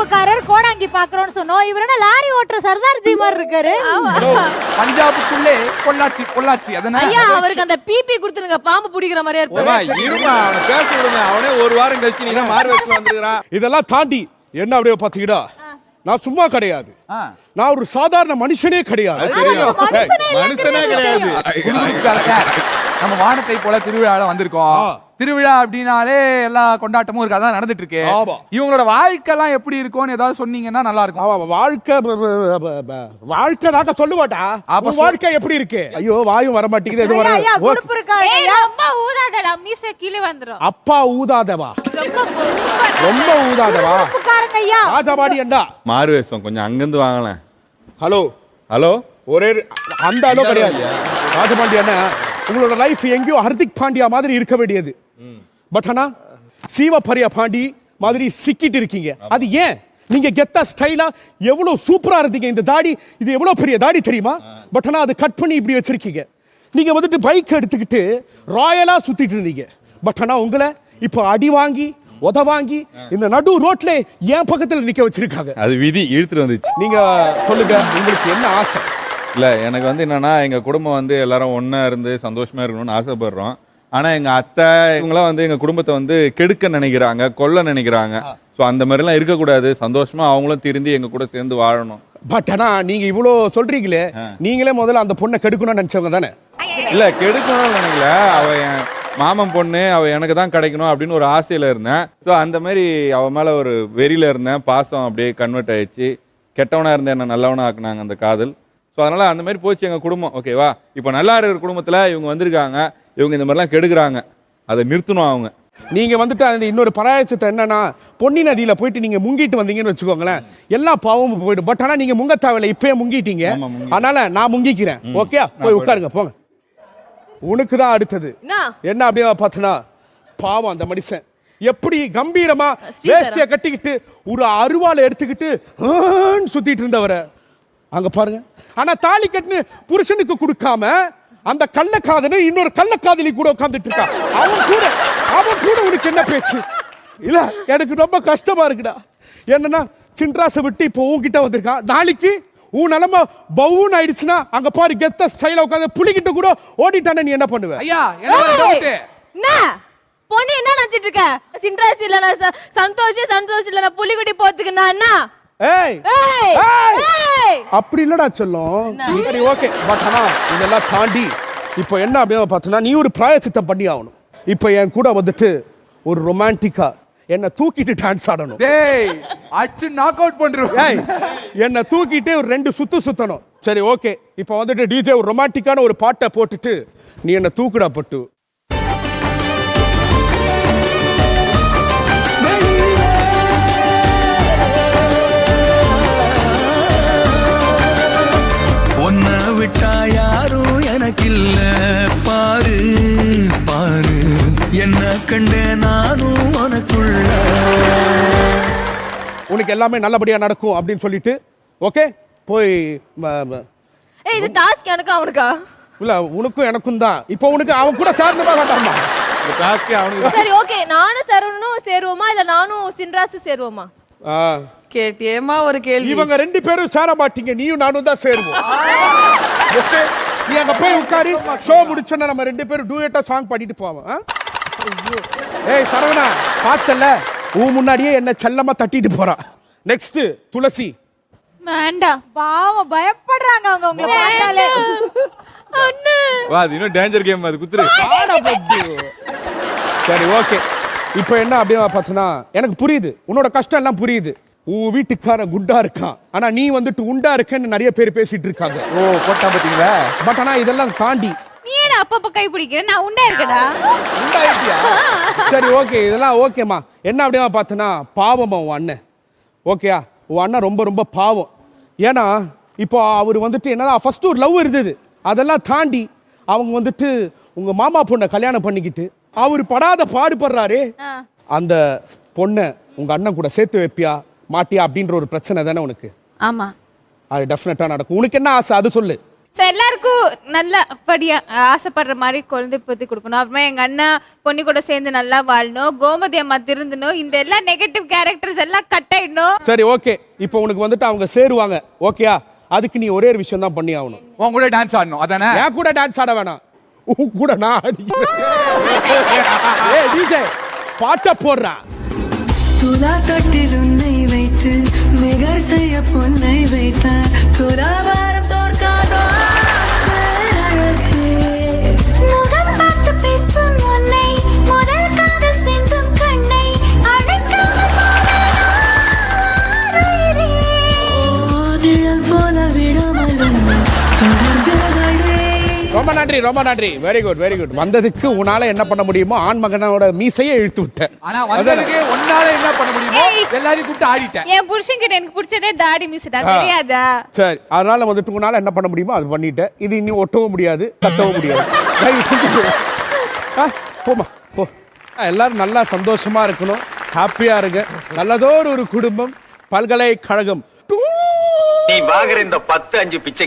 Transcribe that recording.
பஞ்சாப்காரர் கோடாங்கி பாக்குறோம்னு சொன்னோம். இவர் என்ன லாரி ஓட்டுற சர்தார்ஜி மாதிரி இருக்காரு. பஞ்சாபுக்குள்ளே பொள்ளாச்சி அதனால ஐயா அவருக்கு அந்த பிபி கொடுத்துருங்க, பாம்பு பிடிக்கிற மாதிரியே இருப்பாரு. இருமா அவனை பேச விடுங்க. அவனே ஒரு வாரம் கழிச்சு நீ தான் மாறு வச்சுல வந்துக்கிறான். இதெல்லாம் தாண்டி என்ன அப்படியே பாத்தீங்கன்னா நான் சும்மா கிடையாது, நான் ஒரு சாதாரண மனுஷனே கிடையாது. மனுஷனே கிடையாது. நம்ம வானத்தை போல திருவிழால வந்திருக்கோம். திருவிழா அப்படின்னாலே எல்லா கொண்டாட்டமும் இருக்கு, அதான் நடந்துட்டு இருக்கு. இவங்களோட வாழ்க்கை எல்லாம் எப்படி இருக்கும்னு ஏதாவது சொன்னீங்கன்னா நல்லா இருக்கும். வாழ்க்கை நாக்க சொல்லுவாட்டா. அப்ப வாழ்க்கை எப்படி இருக்கு? ஐயோ வாயும் வர மாட்டேங்குது. எது வர ரொம்ப ஊதாதடா, மீச கீழே வந்துரும். அப்பா ஊதாதவா, ரொம்ப ஊதாதவா. ராஜாபாடி அண்டா மாறு வேஷம் கொஞ்சம் அங்கிருந்து வாங்கலாம். ஹலோ ஹலோ, ஒரே அந்த அளவு கிடையாது. ராஜபாண்டி அண்ணா உங்களோட லைஃப் எங்கேயோ ஹர்திக் பாண்டியா மாதிரி இருக்க வேண்டியது. பட் ஆனா சீவப்பரியா பாண்டி மாதிரி சிக்கிட்டு இருக்கீங்க. அது ஏன்? நீங்க கெத்தா ஸ்டைலா எவ்வளவு சூப்பரா இருந்தீங்க. இந்த தாடி, இது எவ்வளவு பெரிய தாடி தெரியுமா? பட் ஆனா அது கட் பண்ணி இப்படி வச்சிருக்கீங்க. நீங்க வந்துட்டு பைக் எடுத்துக்கிட்டு ராயலா சுத்திட்டு இருந்தீங்க. பட் ஆனா உங்களை இப்போ அடி வாங்கி உத வாங்கி இந்த நடு ரோட்ல என் பக்கத்துல நிக்க வச்சிருக்காங்க. அது விதி இழுத்துட்டு வந்துச்சு. நீங்க சொல்லுங்க, உங்களுக்கு என்ன ஆசை? இல்ல எனக்கு வந்து என்னன்னா எங்க குடும்பம் வந்து எல்லாரும் ஒன்னா இருந்து சந்தோஷமா இருக்கணும்னு ஆசைப்படுறோம். ஆனா எங்க அத்தை இவங்களாம் வந்து எங்க குடும்பத்தை வந்து கெடுக்க நினைக்கிறாங்க, கொல்ல நினைக்கிறாங்க. ஸோ அந்த மாதிரிலாம் இருக்கக்கூடாது. சந்தோஷமா அவங்களும் திருந்தி எங்க கூட சேர்ந்து வாழணும். பட் ஆனா நீங்க இவ்வளோ சொல்றீங்களே, நீங்களே முதல்ல அந்த பொண்ணை கெடுக்கணும்னு நினைச்சவங்க தானே? இல்ல கெடுக்கணும்னு நினைக்கல. அவ என் மாமன் பொண்ணு, அவ எனக்கு தான் கிடைக்கணும் அப்படின்னு ஒரு ஆசையில இருந்தேன். ஸோ அந்த மாதிரி அவ மேல ஒரு வெறியில இருந்தேன். பாசம் அப்படியே கன்வெர்ட் ஆயிடுச்சு. கெட்டவனா இருந்தேன், என்ன நல்லவனா ஆக்குனாங்க அந்த காதல். ஸோ அதனால அந்த மாதிரி போச்சு எங்க குடும்பம். ஓகேவா? இப்போ நல்லா இருக்கிற குடும்பத்துல இவங்க வந்திருக்காங்க, இவங்க இந்த மாதிரிலாம் கெடுக்குறாங்க. அதை நிறுத்தணும் அவங்க. நீங்க வந்துட்டு அந்த இன்னொரு பராயச்சத்தை என்னன்னா, பொன்னி நதியில போயிட்டு நீங்க முங்கிட்டு வந்தீங்கன்னு வச்சுக்கோங்களேன், எல்லா பாவமும் போயிடும். பட் ஆனா நீங்க முங்க தேவையில்லை, இப்பயே முங்கிட்டீங்க. அதனால நான் முங்கிக்கிறேன். ஓகே, போய் உட்காருங்க போங்க. உனக்கு தான் அடுத்தது என்ன அப்படியே பார்த்தனா, பாவம் அந்த மனுஷன் எப்படி கம்பீரமா வேஷ்டிய கட்டிக்கிட்டு ஒரு அருவாளை எடுத்துக்கிட்டு சுத்திட்டு இருந்தவர அங்க பாருங்க. ஆனா தாலி கட்டுன்னு புருஷனுக்கு கொடுக்காம அந்த கள்ளக்காதனை இன்னொரு கள்ளக்காதலி கூட உட்கார்ந்துட்டு இருக்கா. அவன் கூட உனக்கு என்ன பேச்சு? இல்ல எனக்கு ரொம்ப கஷ்டமா இருக்குடா. என்னன்னா சின்ராசை விட்டு இப்போ உன்கிட்ட வந்திருக்கான். நாளைக்கு உன் நிலைமை பவுன் ஆயிடுச்சுன்னா அங்க பாரு கெத்த ஸ்டைல உட்கார்ந்து புலிகிட்ட கூட ஓடிட்டானே, நீ என்ன பண்ணுவ? ஐயா என்ன பொண்ணு என்ன நினைச்சிட்டு இருக்க? சின்ராசி இல்ல சந்தோஷ் இல்ல புலிகுடி போறதுக்கு நான் என்ன? அப்படி இல்லடா சொல்லும். சரி ஓகே, பட் ஆனா இதெல்லாம் தாண்டி இப்போ என்ன அப்படியே பார்த்தனா, நீ ஒரு பிராயச்சித்தம் பண்ணி ஆகணும். இப்போ என் கூட வந்துட்டு ஒரு ரொமான்டிக்கா என்ன தூக்கிட்டு டான்ஸ் ஆடணும். டேய் அச்சு நாக் அவுட் பண்றேன். என்ன தூக்கிட்டு ஒரு 2 சுத்து சுத்தணும். சரி ஓகே, இப்போ வந்துட்டு டிஜே ஒரு ரொமான்டிக்கான ஒரு பாட்டை போட்டுட்டு நீ என்ன தூக்குடா பட்டு. ஒன்ன விட்டா யாரும் எனக்கு இல்ல, பாரு பாரு என்ன கண்ட நானும் உனக்குள்ள. உனக்கு எல்லாமே நல்லபடியா நடக்கும் அப்படின்னு சொல்லிட்டு ஓகே போய். இது டாஸ்க் எனக்கு அவனுக்கா? இல்ல உனக்கும் எனக்கும் தான். இப்போ உனக்கு அவன் கூட சேர்ந்ததா வேண்டாமா? இந்த டாஸ்கே அவனுக்கு. சரி ஓகே, நானும் சரவணனும் சேருவோமா இல்ல நானும் சின்ராசு சேருவோமா? கேட்டியேமா ஒரு கேள்வி. இவங்க 2 பேரும் சேர மாட்டீங்க, நீயும் நானும் தான் சேருவோம். ஓகே, நீ அங்க போய் உட்காரி ஷோ முடிச்சோன்னா நம்ம 2 பேரும் டூயட்டா சாங் பாடிட்டு போவோம். ஏய் சரவணா, பார்த்தல உன் முன்னாடியே என்ன செல்லமா தட்டிட்டு போறா. நெக்ஸ்ட் துளசி. வேண்டாம், பாவம் பயப்படுறாங்க அவங்க உங்களை பார்த்தாலே. அண்ணே வா, இது இன்னும் டேஞ்சர் கேம். அது குத்துரு. சரி ஓகே, இப்போ என்ன அப்படியே பார்த்தனா எனக்கு புரியுது, உன்னோட கஷ்டம் எல்லாம் புரியுது. உன் வீட்டுக்காரன் குண்டா இருக்கான், ஆனா நீ வந்துட்டு உண்டா இருக்கன்னு நிறைய பேர் பேசிட்டு இருக்காங்க. ஓ போட்டா பாத்தீங்களா? பட் ஆனா இதெல்லாம் தாண்டி நீ என்ன அப்பப்ப கை பிடிக்கிற? நான் உண்டா இருக்கடா. உண்டா இருக்கியா? சரி ஓகே, இதெல்லாம் ஓகேமா. என்ன அப்படியே பார்த்தனா பாவமா உன் அண்ணன். ஓகேயா, உன் அண்ணன் ரொம்ப ரொம்ப பாவம். ஏன்னா இப்போ அவர் வந்துட்டு என்னன்னா ஃபர்ஸ்ட் ஒரு லவ் இருந்தது, அதெல்லாம் தாண்டி அவங்க வந்துட்டு உங்க மாமா பொண்ணை கல்யாணம் பண்ணிக்கிட்டு அவர் படாத பாடுபடுறாரு. அந்த பொண்ணை உங்க அண்ணன் கூட சேர்த்து வைப்பியா மாட்டியா அப்படின்ற ஒரு பிரச்சனை தானே உனக்கு? ஆமா, அது டெஃபினட்டா நடக்கும். உனக்கு என்ன ஆசை அது சொல்லு. ஸோ எல்லாருக்கும் நல்லபடியா ஆசைப்படுற மாதிரி குழந்தை பத்தி கொடுக்கணும். அப்புறமா எங்க அண்ணா பொண்ணு கூட சேர்ந்து நல்லா வாழணும். கோமதி அம்மா திருந்தணும். இந்த எல்லா நெகட்டிவ் கேரக்டர்ஸ் எல்லாம் கட் ஆயிடணும். சரி ஓகே, இப்போ உனக்கு வந்துட்டு அவங்க சேருவாங்க, ஓகேயா? அதுக்கு நீ ஒரே ஒரு விஷயம் தான் பண்ணி ஆகணும். உன் கூட டான்ஸ் ஆடணும், அதானே? என் கூட டான்ஸ் ஆட வேணாம், உன் கூட நான் அடிக்கிறேன். ஏய் டிஜே, பாட்ட போடுறா. துலா தொட்டில் உன்னை வைத்து நிகர் செய்ய பொன்னை வைத்தார். துலாபாரம் தோற்காதோ முகம் பார்த்து பேசும் உன்னை முதல் காதல் சிந்தும் கண்ணை அடைக்காமல் போல விடாமலும் தொடர்புகளே. ரொம்ப நன்றி, ரொம்ப நன்றி. Very good, very good. வந்ததுக்கு உன்னால என்ன பண்ண முடியுமோ ஆண் மகனோட மீசையை இழுத்து விட்டேன். ஆனா வந்ததுக்கு உன்னால என்ன பண்ண முடியுமோ எல்லாரையும் கூப்பிட்டு ஆடிட்டேன். என் புருஷன் கிட்ட எனக்கு பிடிச்சதே தாடி மிஸ்டா, தெரியாதா? சரி, அதனால வந்துட்டு உன்னால என்ன பண்ண முடியுமோ அது பண்ணிட்டேன். இது இனி ஒட்டவும் முடியாது, தட்டவும் முடியாது. போமா போ. எல்லாரும் நல்லா சந்தோஷமா இருக்கணும், ஹாப்பியா இருங்க. நல்லதோர் ஒரு குடும்பம், பல்கலைக்கழகம். நீ வாங்குற இந்த 10-5 பிச்சை